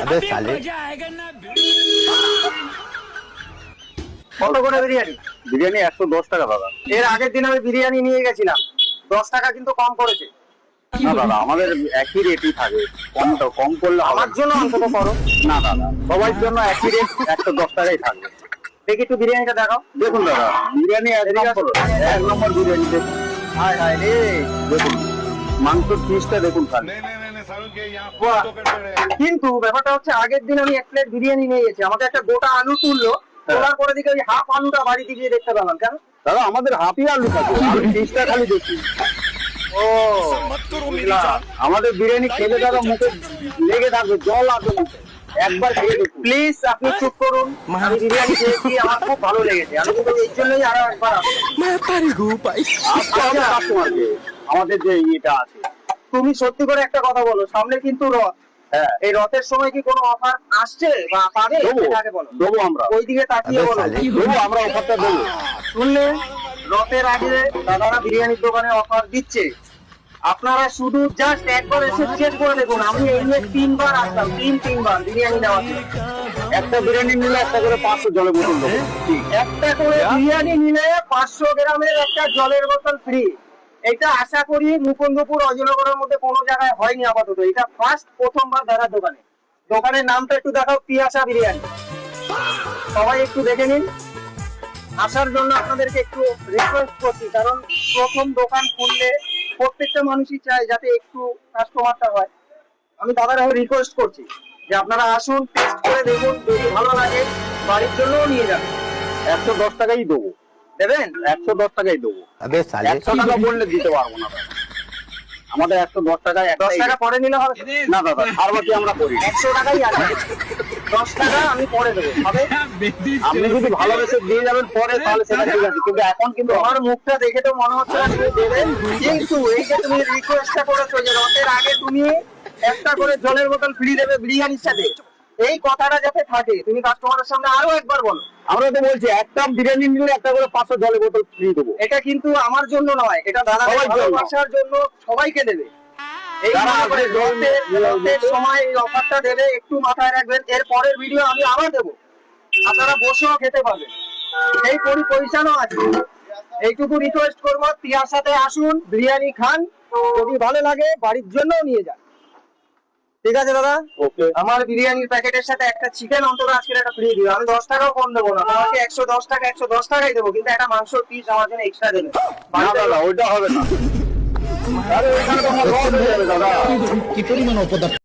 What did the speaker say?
अबे साले কত করে বিরিয়ানি? বিরিয়ানি 110 টাকা দাদা। এর আগের দিন আমি বিরিয়ানি নিয়ে গেছিলাম, 10 টাকা কিন্তু কম করেছে। না দাদা, আমাদের একই রেটই থাকে, কম করলে হবে আমার না। জন্য অন্তত করো। না দাদা, সবার জন্য একই রেট, 110 টাকাই থাকবে। দেখি একটু বিরিয়ানিটা দেখাও। দেখুন দাদা, বিরিয়ানি এক নম্বর বিরিয়ানি দেখুন। হায় হায় রে, দেখুন মাংসের পিসটা দেখুন খালি। বাহ। কিন্তু ব্যাপারটা হচ্ছে আগের দিন আমি এক প্লেট বিরিয়ানি নিয়ে গেছি, আমাকে একটা গোটা আলু তুললো, তোলার পরে দিকে ওই হাফ আলুটা বাড়িতে গিয়ে দেখতে পেলাম। কেন? দাদা আমাদের হাফই আলু থাকে, আলুর পিসটা খালি দেখি। ও বুঝলাম। আমাদের বিরিয়ানি খেলে দাদা মুখে লেগে থাকবে, জল আসবে মুখে। একবার খেয়ে দেখুন। প্লিজ আপনি চুপ করুন, আমি বিরিয়ানি খেয়েছি, আমার খুব ভালো লেগেছে, আমি কিন্তু এই জন্যই আরো একবার আসবো। আসতে হবে কাস্টমারকে, আমাদের যে ইয়েটা আছে। তুমি সত্যি করে একটা কথা বলো, সামনে কিন্তু রথ, হ্যাঁ, এই রথের সময় কি কোনো অফার আসছে বা পাবে? দেবো সেটাকে বলো, দেবো আমরা, ওই দিকে তাকিয়ে আবে বলো। সালে। দেবো আমরা, অফারটা দেবো। শুনলে, রথের আগে দাদারা বিরিয়ানির দোকানে অফার দিচ্ছে, আপনারা শুধু জাস্ট একবার এসে চেক করে দেখুন। আমি এই নিয়ে 3 বার আসলাম, তিনবার বিরিয়ানি নেওয়ার জন্য। একটা বিরিয়ানি নিলে একটা করে 500 জলের বোতল দেবো। একটা করে বিরিয়ানি নিলে 500 গ্রামের একটা জলের বোতল ফ্রি। এটা আশা করি মুকুন্দপুর অজনগরের মধ্যে কোনো জায়গায় হয়নি আপাতত, এটা প্রথমবার দাদার দোকানে। দোকানের নামটা একটু দেখাও, পিয়াসা বিরিয়ানি। সবাই একটু দেখে নিন। আসার জন্য আপনাদেরকে একটু রিকোয়েস্ট করছি, কারণ প্রথম দোকান খুললে প্রত্যেকটা মানুষই চায় যাতে একটু কাস্টমারটা হয়। আমি দাদার হয়ে রিকোয়েস্ট করছি যে আপনারা আসুন, টেস্ট করে দেখুন, যদি ভালো লাগে বাড়ির জন্যও নিয়ে যাবেন। 110 টাকাই দেবো, দেবেন? 110 টাকাই দেবো। अबे साले 100 টাকা বললে দিতে পারবো না দাদা। আমাদের 110 টাকায় 10 টাকা পরে নিলে হবে না দাদা, আর বাকি আমরা করি। 100 টাকাই আছে, 10 টাকা আমি পরে দেবো, হবে? আপনি যদি ভালোবেসে দিয়ে যাবেন পরে, তাহলে সেটা ঠিক আছে, কিন্তু এখন কিন্তু তোমার মুখটা দেখে তো মনে হচ্ছে না তুমি দেবেন। কিন্তু এই যে তুমি রিকোয়েস্টটা করেছো যে রথের আগে তুমি একটা করে জলের বোতল ফ্রি দেবে বিরিয়ানির সাথে, এই কথাটা যাতে থাকে, তুমি কাস্টমারের সামনে আরো একবার বলো। আমরা তো বলছি একটা বিরিয়ানি নিলে একটা করে 500 জলের বোতল ফ্রি দেবো। এটা কিন্তু আমার জন্য নয়, এটা দাদা সবার জন্য। ভালোবাসার জন্য সবাইকে দেবে। এই যারা মনে করে আসবে, রথের সময় এই অফারটা দেবে, একটু মাথায় রাখবেন। এর পরের ভিডিও আমি আবার দেবো, আপনারা বসেও খেতে পাবেন, এই পরিচালনা আছে। এইটুকু রিকোয়েস্ট করবো, টিয়ার সাথে আসুন, বিরিয়ানি খান, যদি ভালো লাগে বাড়ির জন্যও নিয়ে যান। ঠিক আছে দাদা? ওকে, আমার বিরিয়ানির প্যাকেটের সাথে একটা চিকেন অন্তত আজকে একটা ফ্রি দিও। আমি 10 টাকাও কম দেবো না, তোমাকে 110 টাকাই দেবো, কিন্তু একটা মাংসর পিস আমার জন্য এক্সট্রা দেবে। না দাদা ওইটা হবে না। আরে ওইখানে তো আমার লস হয়ে যাবে দাদা। কি পরিমাণ অপদার্থ